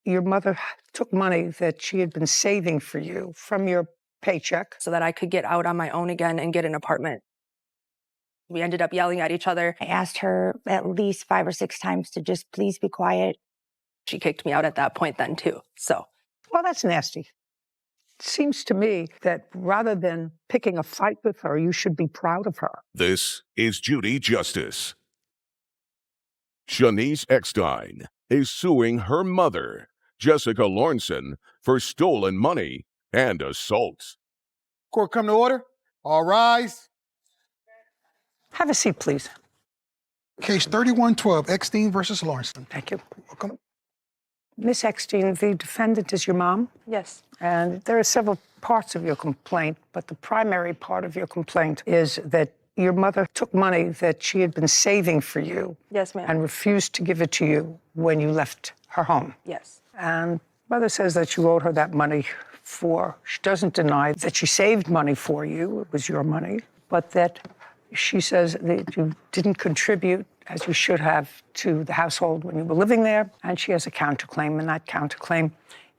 your mother took money that she had been saving for you from your paycheck so that I could get out on my own again and get an apartment. We ended up yelling at each other. I asked her at least 5 or 6 times to just please be quiet. She kicked me out at that point then too, so. Well, that's nasty. It seems to me that rather than picking a fight with her, you should be proud of her. This is Judy Justice. Shanice Eckstein is suing her mother, Jessica Lawrenson, for stolen money and assault. Court come to order. All rise. Have a seat, please. Case 3112, Eckstein versus Lawrenson. Thank you. Welcome. Miss Eckstein, the defendant is your mom, Yes. and there are several parts of your complaint, but the primary part of your complaint is that your mother took money that she had been saving for you. Yes, ma'am. And refused to give it to you when you left her home. Yes. And mother says that you owed her that money she doesn't deny that she saved money for you, it was your money, but that she says that you didn't contribute as you should have to the household when you were living there, and she has a counterclaim, and that counterclaim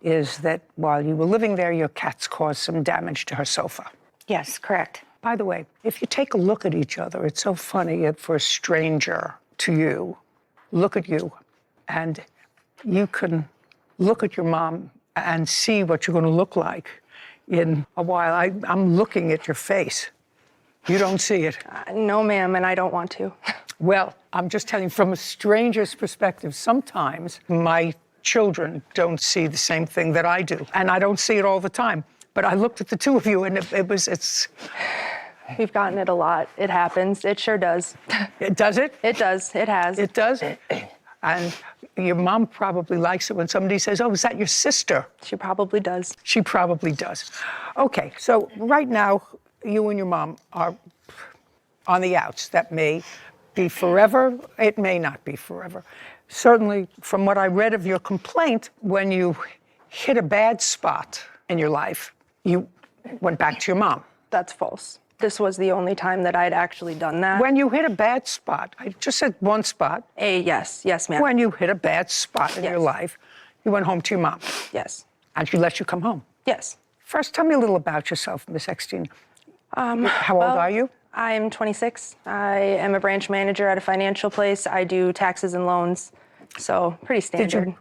is that while you were living there, your cats caused some damage to her sofa. Yes, correct. By the way, if you take a look at each other, it's so funny for a stranger to you, look at you, and you can look at your mom and see what you're going to look like in a while. I'm looking at your face. You don't see it. No, ma'am, and I don't want to. Well, I'm just telling you, from a stranger's perspective, sometimes my children don't see the same thing that I do, and I don't see it all the time. But I looked at the two of you, and it's... We've gotten it a lot. It happens. It sure does. It does it? It does. It has. It does? And your mom probably likes it when somebody says, oh, is that your sister? She probably does. She probably does. Okay, so right now, you and your mom are on the outs. That may be forever. It may not be forever. Certainly, from what I read of your complaint, when you hit a bad spot in your life, you went back to your mom. That's false. This was the only time that I'd actually done that. When you hit a bad spot, I just said one spot. Yes, ma'am. When you hit a bad spot in your life, you went home to your mom. Yes. And she let you come home. Yes. First, tell me a little about yourself, Miss Eckstein. How old are you? I'm 26. I am a branch manager at a financial place. I do taxes and loans, so pretty standard. Did you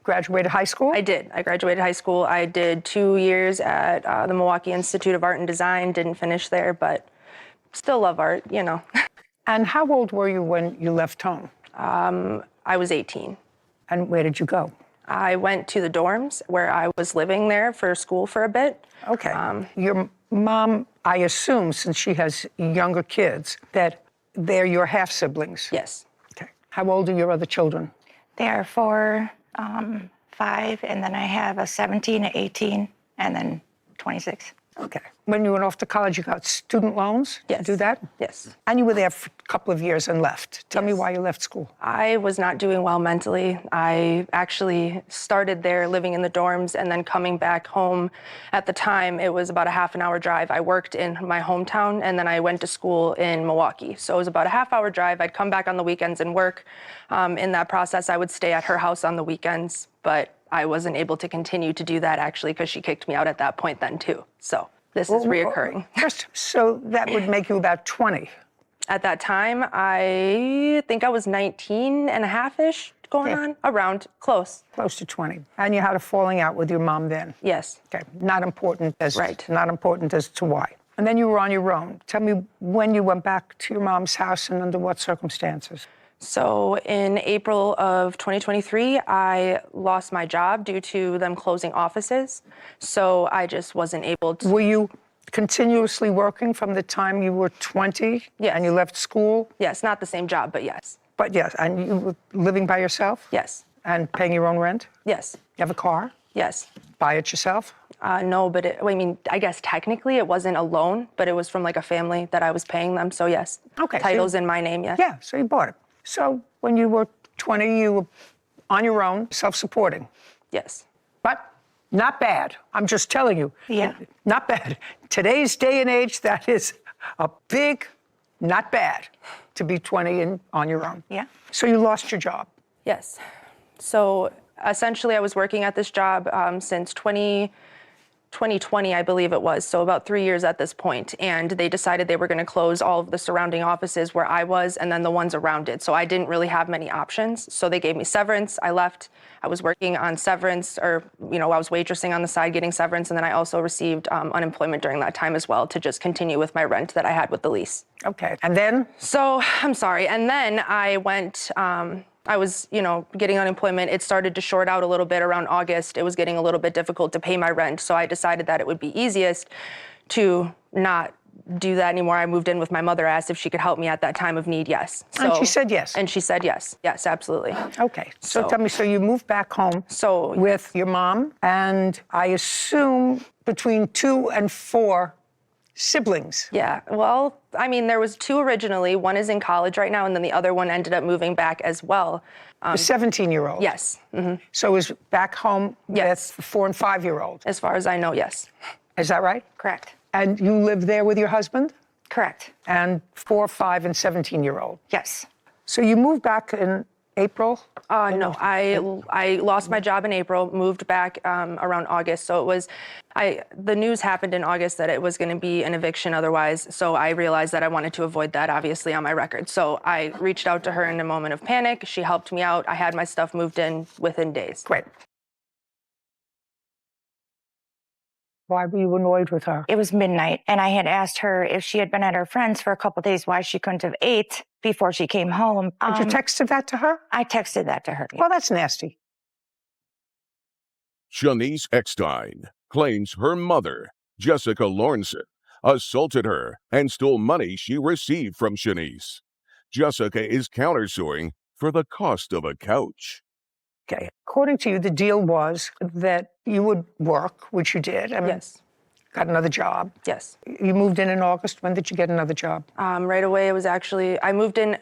graduate high school? I did. I graduated high school. I did 2 years at the Milwaukee Institute of Art and Design. Didn't finish there, but still love art, you know. And how old were you when you left home? I was 18. And where did you go? I went to the dorms where I was living there for school for a bit. Okay. Your mom, I assume, since she has younger kids, that they're your half-siblings. Yes. Okay. How old are your other children? They are 4, 5, and then I have a 17, an 18, and then 26. Okay. When you went off to college, you got student loans to do that? Yes. And you were there for a couple of years and left. Tell me why you left school. I was not doing well mentally. I actually started there living in the dorms and then coming back home. At the time, it was about a half-an-hour drive. I worked in my hometown, and then I went to school in Milwaukee. So it was about a half-hour drive. I'd come back on the weekends and work. In that process, I would stay at her house on the weekends, but I wasn't able to continue to do that, actually, because she kicked me out at that point then, too. So this is reoccurring. So that would make you about 20. At that time, I think I was 19 and a half-ish going on, around, close. Close to 20. And you had a falling out with your mom then? Yes. Okay, not important as to why. And then you were on your own. Tell me when you went back to your mom's house and under what circumstances? So in April of 2023, I lost my job due to them closing offices. So I just wasn't able to. Were you continuously working from the time you were 20? Yes. And you left school? Yes, not the same job, but yes. But yes, and you were living by yourself? Yes. And paying your own rent? Yes. You have a car? Yes. Buy it yourself? No, but I guess technically it wasn't a loan, but it was from like a family that I was paying them. So yes. Okay. Title's in my name, yes. Yeah, so you bought it. So when you were 20, you were on your own, self-supporting. Yes. But not bad. I'm just telling you. Yeah. Not bad. Today's day and age, that is a big, not bad to be 20 and on your own. Yeah. So you lost your job. Yes. So essentially I was working at this job since 2020, I believe it was, so about 3 years at this point. And they decided they were going to close all of the surrounding offices where I was and then the ones around it. So I didn't really have many options. So they gave me severance. I left. I was working on severance, or, I was waitressing on the side getting severance. And then I also received unemployment during that time as well to just continue with my rent that I had with the lease. Okay. And then? So I'm sorry. And then I went, I was, getting unemployment. It started to short out a little bit around August. It was getting a little bit difficult to pay my rent. So I decided that it would be easiest to not do that anymore. I moved in with my mother, asked if she could help me at that time of need. Yes. And she said yes. And she said yes. Yes, absolutely. Okay. So tell me, so you moved back home with your mom, and I assume between 2 and 4 siblings. Yeah, well, I mean, there was 2 originally. One is in college right now, and then the other one ended up moving back as well. The 17-year-old? Yes. Mm-hmm. So is back home with the 4 and 5-year-old? As far as I know, yes. Is that right? Correct. And you live there with your husband? Correct. And 4, 5, and 17-year-old? Yes. So you moved back in April? No, I lost my job in April, moved back around August. So it was, the news happened in August that it was going to be an eviction otherwise. So I realized that I wanted to avoid that, obviously, on my record. So I reached out to her in a moment of panic. She helped me out. I had my stuff moved in within days. Great. Why were you annoyed with her? It was midnight, and I had asked her if she had been at her friend's for a couple of days, why she couldn't have ate before she came home. Did you texted that to her? I texted that to her. Well, that's nasty. Shanice Eckstein claims her mother, Jessica Lornson, assaulted her and stole money she received from Shanice. Jessica is countersuing for the cost of a couch. Okay. According to you, the deal was that you would work, which you did. I mean, Yes. Got another job. Yes. You moved in August. When did you get another job? Right away, it was actually, I moved in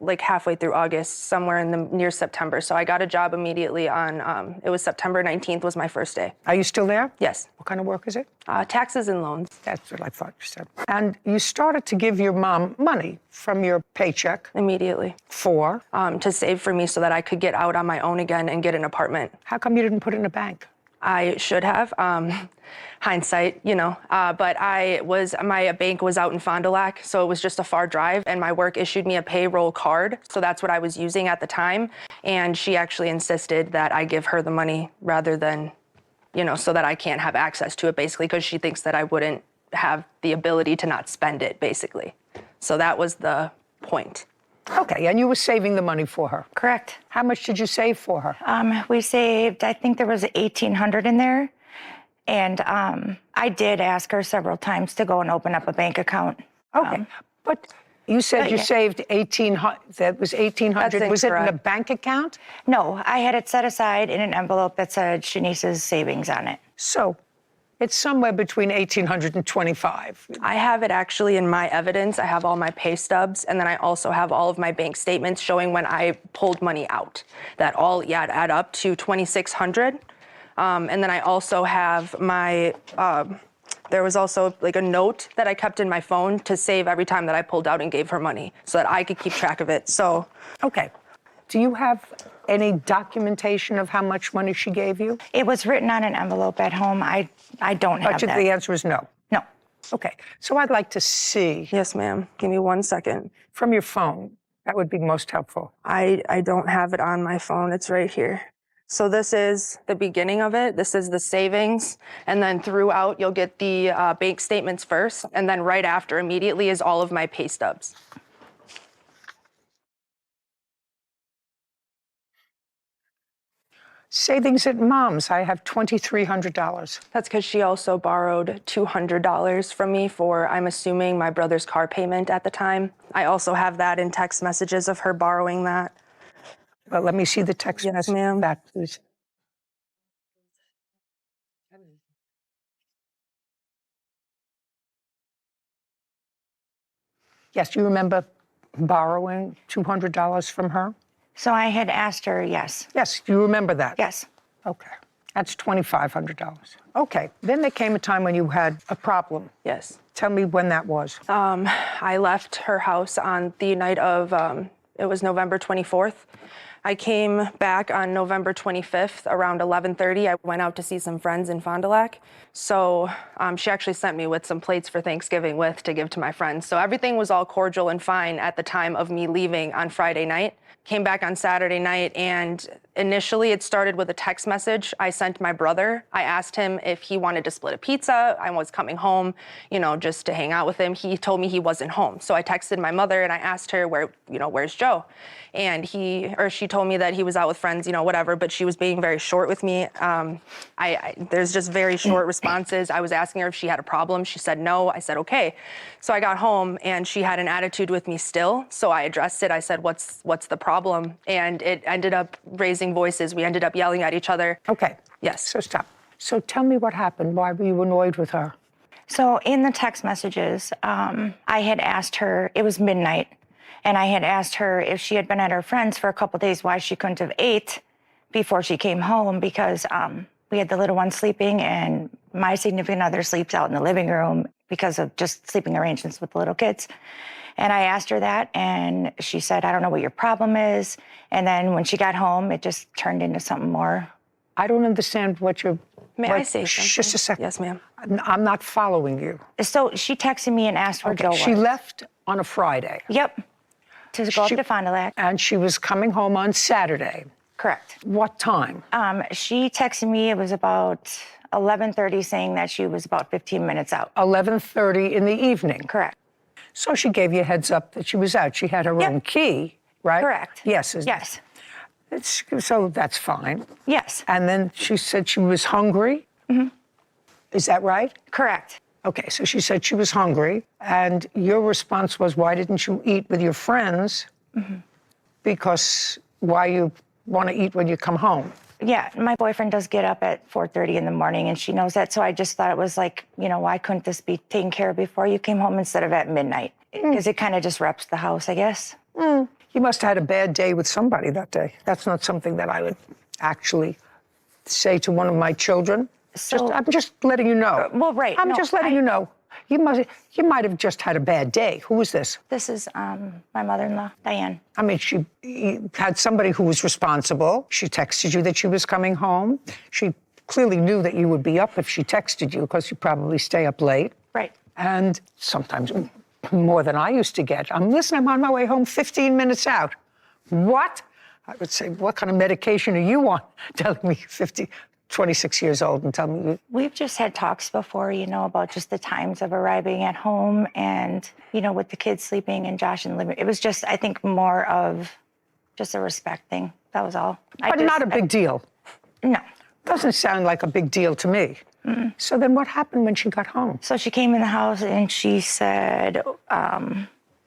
like halfway through August, somewhere in the near September. So I got a job immediately on, it was September 19th was my first day. Are you still there? Yes. What kind of work is it? Taxes and loans. That's what I thought you said. And you started to give your mom money from your paycheck. Immediately. For? To save for me so that I could get out on my own again and get an apartment. How come you didn't put it in a bank? I should have. Hindsight, but my bank was out in Fond du Lac, so it was just a far drive, and my work issued me a payroll card, so that's what I was using at the time, and she actually insisted that I give her the money rather than, so that I can't have access to it, basically, because she thinks that I wouldn't have the ability to not spend it, basically. So that was the point. Okay, and you were saving the money for her. Correct. How much did you save for her? We saved, I think there was $1,800 in there. And I did ask her several times to go and open up a bank account. Okay, but you said you saved $1,800. That was $1,800. That's was it in a incorrect. bank account? No, I had it set aside in an envelope that said Shanice's savings on it. So it's somewhere between $1,800 and $2,500. I have it actually in my evidence. I have all my pay stubs, and then I also have all of my bank statements showing when I pulled money out. That all add up to $2,600. And then I also have my, there was also like a note that I kept in my phone to save every time that I pulled out and gave her money so that I could keep track of it. So. Okay. Do you have any documentation of how much money she gave you? It was written on an envelope at home. I don't have But that. the answer is no. No. Okay. So I'd like to see Yes, ma'am. Give me 1 second. from your phone. That would be most helpful. I don't have it on my phone. It's right here. So this is the beginning of it. This is the savings. And then throughout, you'll get the bank statements first. And then right after, immediately, is all of my pay stubs. Savings at Mom's, I have $2,300. That's because she also borrowed $200 from me for, I'm assuming, my brother's car payment at the time. I also have that in text messages of her borrowing that. Well, let me see the text Yes, message ma'am. back, please. Yes, you remember borrowing $200 from her? So I had asked her, yes. Yes, you remember that? Yes. Okay. That's $2,500. Okay. Then there came a time when you had a problem. Yes. Tell me when that was. I left her house on the night of, it was November 24th. I came back on November 25th around 11:30. I went out to see some friends in Fond du Lac. So she actually sent me with some plates for Thanksgiving to give to my friends. So everything was all cordial and fine at the time of me leaving on Friday night. Came back on Saturday night, and initially it started with a text message I sent my brother. I asked him if he wanted to split a pizza. I was coming home, just to hang out with him. He told me he wasn't home. So I texted my mother and I asked her where's Joe? And she told me that he was out with friends, whatever, but she was being very short with me. There's just very short responses. I was asking her if she had a problem. She said no. I said, okay. So I got home and she had an attitude with me still. So I addressed it. I said, what's the problem? And it ended up raising voices. We ended up yelling at each other. Okay. Yes. So stop. So tell me what happened. Why were you annoyed with her? So in the text messages, I had asked her, it was midnight, and I had asked her if she had been at her friend's for a couple days, why she couldn't have ate before she came home, because we had the little one sleeping and my significant other sleeps out in the living room because of just sleeping arrangements with the little kids. And I asked her that, and she said, I don't know what your problem is. And then when she got home, it just turned into something more. I don't understand what you're... May I say something? Just a second. Yes, ma'am. I'm not following you. So she texted me and asked where Joe was. She left on a Friday. Yep. To go up to Fond du Lac. And she was coming home on Saturday. Correct. What time? She texted me, it was about 11:30, saying that she was about 15 minutes out. 11:30 in the evening. Correct. So she gave you a heads up that she was out. She had her own key, right? Correct. Yes. Yes. So that's fine. Yes. And then she said she was hungry. Mm-hmm. Is that right? Correct. Okay, so she said she was hungry, and your response was, why didn't you eat with your friends? Mm-hmm. Because why you want to eat when you come home? Yeah, my boyfriend does get up at 4:30 in the morning, and she knows that. So I just thought it was like, why couldn't this be taken care of before you came home instead of at midnight? Because it kind of disrupts the house, I guess. You must have had a bad day with somebody that day. That's not something that I would actually say to one of my children. I'm just letting you know. Well, right. I'm just letting you know. You might have just had a bad day. Who was this? This is my mother-in-law, Diane. I mean, she had somebody who was responsible. She texted you that she was coming home. She clearly knew that you would be up if she texted you, because you probably stay up late. Right. And sometimes more than I used to get. I'm on my way home 15 minutes out. What? I would say, what kind of medication are you on? Telling me 26 years old and tell me. We've just had talks before, about just the times of arriving at home and, with the kids sleeping and Josh in the living room. It was just, I think, more of just a respect thing. That was all. But not a big deal. No. Doesn't sound like a big deal to me. Mm-hmm. So then what happened when she got home? So she came in the house and she said,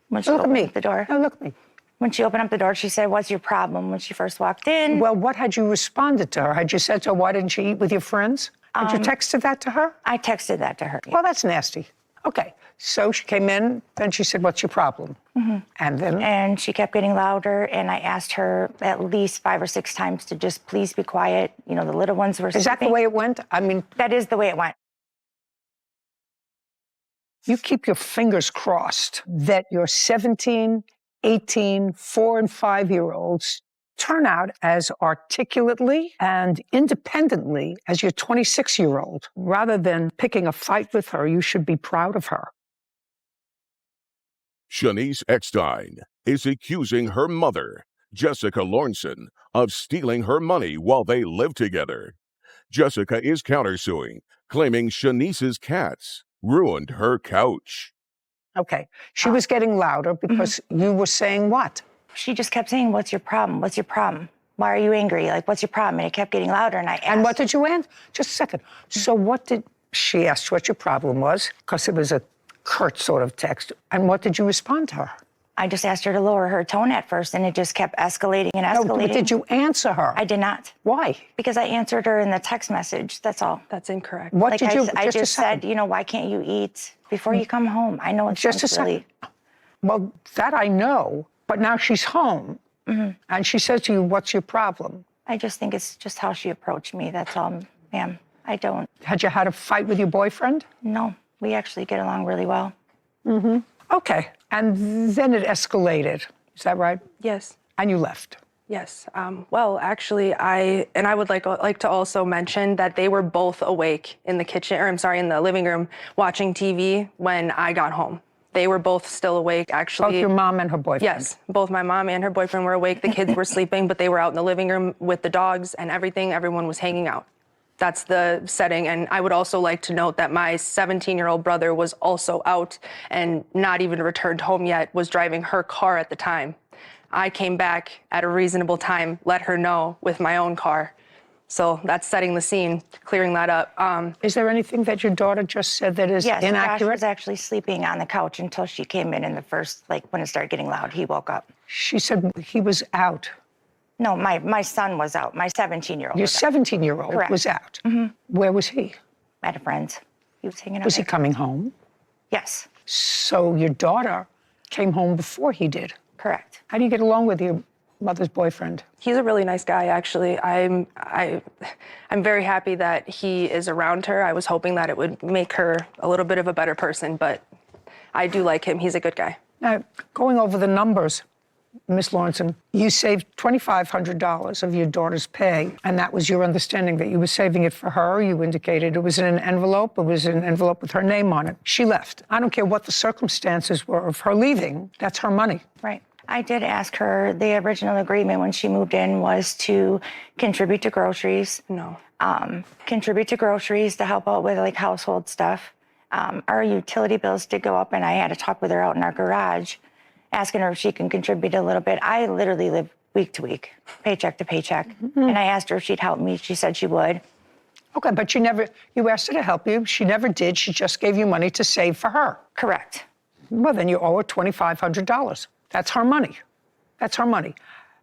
when she opened up the door. No, look at me. When she opened up the door, she said, what's your problem when she first walked in? Well, what had you responded to her? Had you said to her, why didn't you eat with your friends? Had you texted that to her? I texted that to her. Yeah. Well, that's nasty. Okay. So she came in, then she said, what's your problem? Mm-hmm. And then? And she kept getting louder, and I asked her at least 5 or 6 times to just please be quiet. The little ones were sleeping. Is that the way it went? I mean... That is the way it went. You keep your fingers crossed that your 17, 18, 4 and 5-year-olds turn out as articulately and independently as your 26-year-old. Rather than picking a fight with her, you should be proud of her. Shanice Eckstein is accusing her mother, Jessica Lornson, of stealing her money while they live together. Jessica is countersuing, claiming Shanice's cats ruined her couch. Okay. She was getting louder because you were saying what? She just kept saying, what's your problem? What's your problem? Why are you angry? Like, what's your problem? And it kept getting louder, and I asked. And what did you answer? Just a second. So what did she ask what your problem was? Because it was a curt sort of text. And what did you respond to her? I just asked her to lower her tone at first, and it just kept escalating and escalating. No, but did you answer her? I did not. Why? Because I answered her in the text message. That's all. That's incorrect. What did you? I just said, why can't you eat before you come home? I know it's just a second. Well, that I know, but now she's home, and she says to you, "What's your problem?" I just think it's just how she approached me. That's all, ma'am. I don't. Had you had a fight with your boyfriend? No, we actually get along really well. Okay, and then it escalated. Is that right? Yes. And you left. Yes. Well, actually, I would like to also mention that they were both awake in the kitchen, or I'm sorry, in the living room watching TV when I got home. They were both still awake, actually. Both your mom and her boyfriend? Yes, both my mom and her boyfriend were awake. The kids were sleeping, but they were out in the living room with the dogs and everything. Everyone was hanging out. That's the setting. And I would also like to note that my 17-year-old brother was also out and not even returned home yet, was driving her car at the time. I came back at a reasonable time, let her know with my own car. So that's setting the scene, clearing that up. Is there anything that your daughter just said that is Yes, Josh inaccurate? was actually sleeping on the couch until she came in the first, like when it started getting loud, he woke up. She said he was out. No, my son was out. My 17-year-old Your was out 17-year-old Correct. was out. Where was he? at a friend's. He was hanging out Was he there. coming home? Yes, So your daughter came home before he did. correct. How do you get along with your mother's boyfriend? He's a really nice guy, actually. I'm very happy that he is around her. I was hoping that it would make her a little bit of a better person, but I do like him. He's a good guy. Now, going over the numbers, Miss Lawrenson, you saved $2,500 of your daughter's pay, and that was your understanding that you were saving it for her. You indicated it was in an envelope. It was an envelope with her name on it. She left. I don't care what the circumstances were of her leaving. That's her money. Right. I did ask her, the original agreement when she moved in was to contribute to groceries. No. Contribute to groceries to help out with like household stuff. Our utility bills did go up, and I had to talk with her out in our garage, asking her if she can contribute a little bit. I literally live week to week, paycheck to paycheck. And I asked her if she'd help me. She said she would. Okay, but you asked her to help you. She never did. She just gave you money to save for her. Correct. Well, then you owe her $2,500. That's her money. That's her money.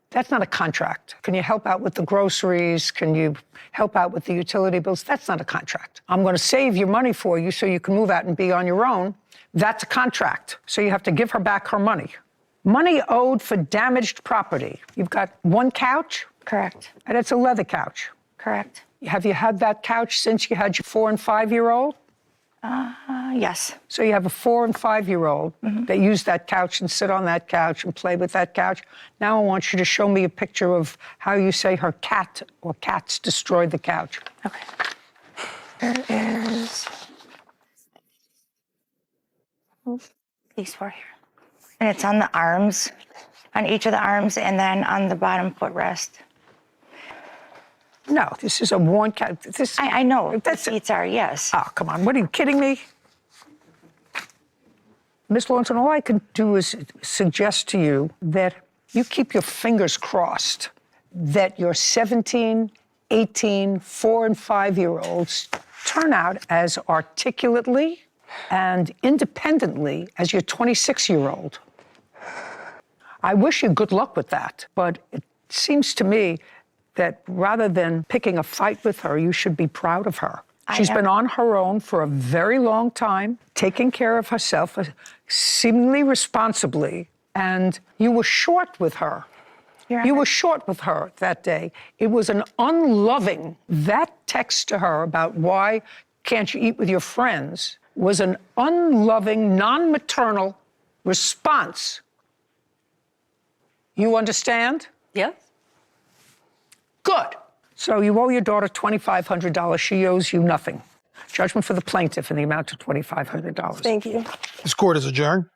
That's not a contract. Can you help out with the groceries? Can you help out with the utility bills? That's not a contract. I'm going to save your money for you so you can move out and be on your own. That's a contract. So you have to give her back her money. Money owed for damaged property. You've got one couch, Correct. and it's a leather couch. Correct. Have you had that couch since you had your 4- and 5-year-old? Yes. So you have a 4- and 5-year-old that use that couch and sit on that couch and play with that couch. Now I want you to show me a picture of how you say her cat or cats destroyed the couch. Okay. There is these four here. And it's on the arms, on each of the arms, and then on the bottom footrest. No, this is a worn couch. I know the That's seats are, yes. Oh, come on. What are you kidding me? Miss Lawrenson, all I can do is suggest to you that you keep your fingers crossed that your 17, 18, 4- and 5-year-olds turn out as articulately and independently as your 26-year-old. I wish you good luck with that, but it seems to me that rather than picking a fight with her, you should be proud of her. She's been on her own for a very long time, taking care of herself, seemingly responsibly, and you were short with her. You were short with her that day. It was an unloving, that text to her about why can't you eat with your friends was an unloving, non-maternal response. You understand? Yes. Good. So you owe your daughter $2,500. She owes you nothing. Judgment for the plaintiff in the amount of $2,500. Thank you. This court is adjourned.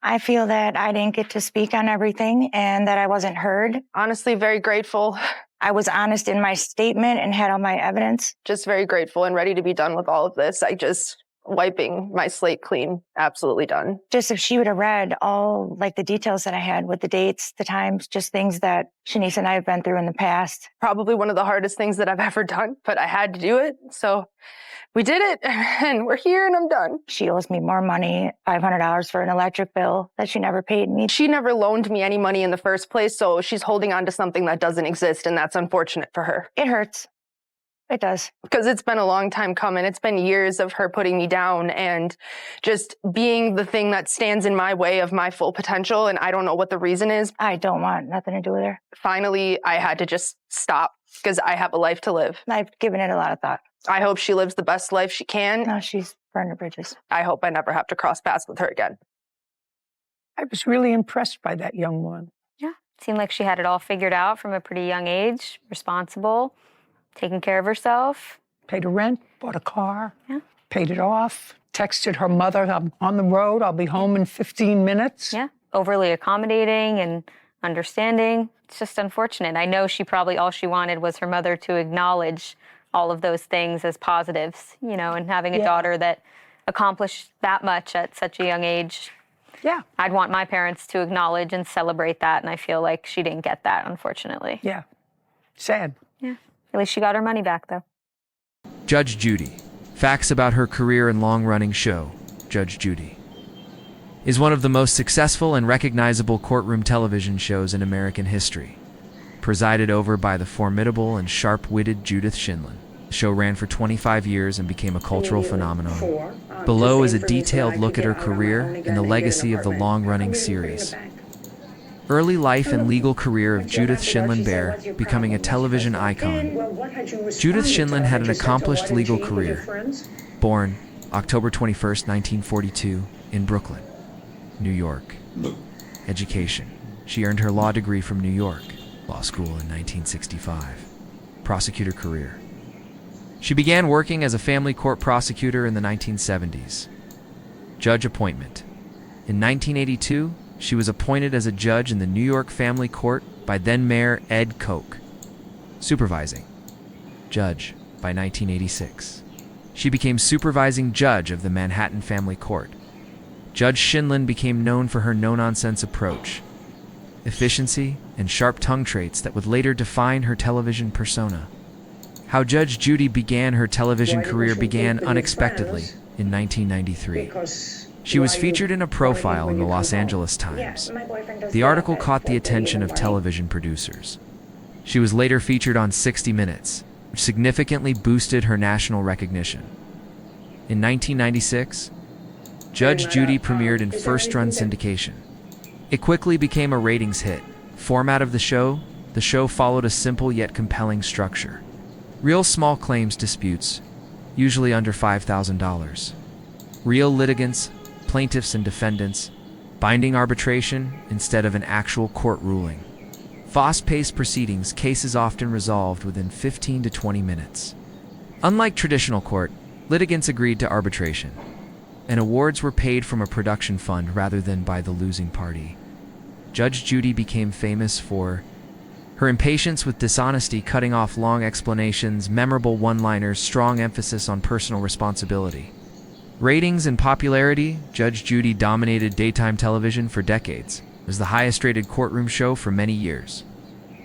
I feel that I didn't get to speak on everything and that I wasn't heard. Honestly, very grateful. I was honest in my statement and had all my evidence. Just very grateful and ready to be done with all of this. Wiping my slate clean, absolutely done. Just if she would have read all like the details that I had with the dates, the times, just things that Shanice and I have been through in the past. Probably one of the hardest things that I've ever done, but I had to do it. So we did it and we're here and I'm done. She owes me more money, $500 for an electric bill that she never paid me. She never loaned me any money in the first place, so she's holding on to something that doesn't exist, and that's unfortunate for her. It hurts. It does. Because it's been a long time coming. It's been years of her putting me down and just being the thing that stands in my way of my full potential, and I don't know what the reason is. I don't want nothing to do with her. Finally, I had to just stop because I have a life to live. I've given it a lot of thought. I hope she lives the best life she can. Now she's burned her bridges. I hope I never have to cross paths with her again. I was really impressed by that young woman. Yeah. Seemed like she had it all figured out from a pretty young age, responsible, taking care of herself. Paid her rent, bought a car, Yeah. paid it off, texted her mother, I'm on the road, I'll be home in 15 minutes. Yeah. Overly accommodating and understanding. It's just unfortunate. I know she probably all she wanted was her mother to acknowledge all of those things as positives, you know, and having a daughter that accomplished that much at such a young age. Yeah. I'd want my parents to acknowledge and celebrate that, and I feel like she didn't get that, unfortunately. Yeah. Sad. Yeah. At least she got her money back, though. Judge Judy. Facts about her career and long-running show, Judge Judy, is one of the most successful and recognizable courtroom television shows in American history. Presided over by the formidable and sharp-witted Judith Sheindlin. The show ran for 25 years and became a cultural phenomenon. Below is a detailed look at her career and the legacy of the long-running series. Early life and legal career of Judith Sheindlin Bear, becoming a television icon. Judith Sheindlin had an accomplished legal career. Born October 21, 1942, in Brooklyn, New York. Education. She earned her law degree from New York Law School in 1965. Prosecutor career. She began working as a family court prosecutor in the 1970s. Judge appointment. In 1982, she was appointed as a judge in the New York Family Court by then-Mayor Ed Koch. Supervising judge by 1986. She became supervising judge of the Manhattan Family Court. Judge Sheindlin became known for her no-nonsense approach, efficiency, and sharp tongue traits that would later define her television persona. How Judge Judy began her television career began unexpectedly in 1993. She was featured in a profile in the Los Angeles Times. The article caught the attention of television producers. She was later featured on 60 Minutes, which significantly boosted her national recognition. In 1996, Judge Judy premiered in first-run syndication. It quickly became a ratings hit. Format of the show followed a simple yet compelling structure. Real small claims disputes, usually under $5,000. Real litigants, plaintiffs and defendants, binding arbitration instead of an actual court ruling. Fast-paced proceedings, cases often resolved within 15 to 20 minutes. Unlike traditional court, litigants agreed to arbitration, and awards were paid from a production fund rather than by the losing party. Judge Judy became famous for her impatience with dishonesty, cutting off long explanations, memorable one-liners, strong emphasis on personal responsibility. Ratings and popularity, Judge Judy dominated daytime television for decades. It was the highest-rated courtroom show for many years.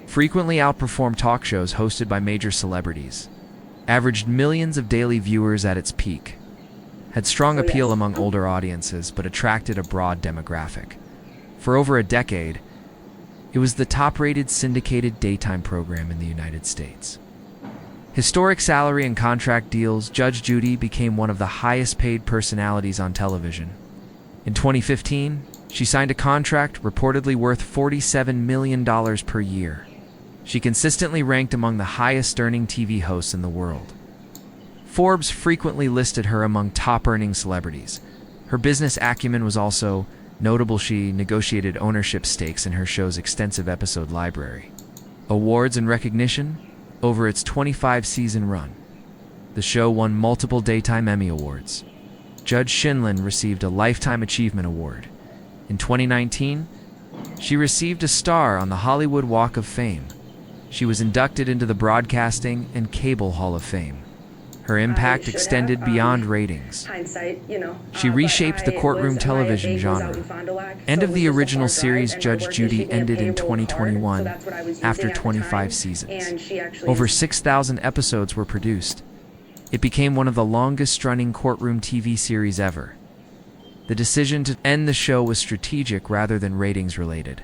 Frequently outperformed talk shows hosted by major celebrities. Averaged millions of daily viewers at its peak. Had strong appeal among older audiences, but attracted a broad demographic. For over a decade, it was the top-rated syndicated daytime program in the United States. Historic salary and contract deals, Judge Judy became one of the highest-paid personalities on television. In 2015, she signed a contract reportedly worth $47 million per year. She consistently ranked among the highest-earning TV hosts in the world. Forbes frequently listed her among top-earning celebrities. Her business acumen was also notable. She negotiated ownership stakes in her show's extensive episode library. Awards and recognition over its 25-season run. The show won multiple Daytime Emmy Awards. Judge Sheindlin received a Lifetime Achievement Award. In 2019, she received a star on the Hollywood Walk of Fame. She was inducted into the Broadcasting and Cable Hall of Fame. Her impact extended beyond ratings. She reshaped the courtroom television genre. End of the original series, Judge Judy ended in 2021 after 25 seasons. Over 6,000 episodes were produced. It became one of the longest-running courtroom TV series ever. The decision to end the show was strategic rather than ratings-related.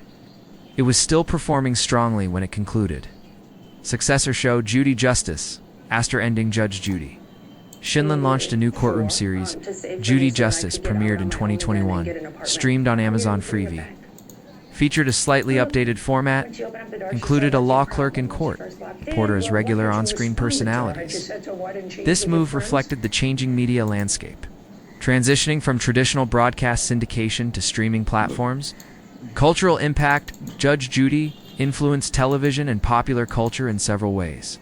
It was still performing strongly when it concluded. Successor show, Judy Justice, after ending Judge Judy. Sheindlin launched a new courtroom series, Judy Justice, premiered in 2021, streamed on Amazon Freevee. Featured a slightly updated format, included a law clerk in court, reporter as regular on-screen personalities. This move reflected the changing media landscape. Transitioning from traditional broadcast syndication to streaming platforms, cultural impact, Judge Judy influenced television and popular culture in several ways.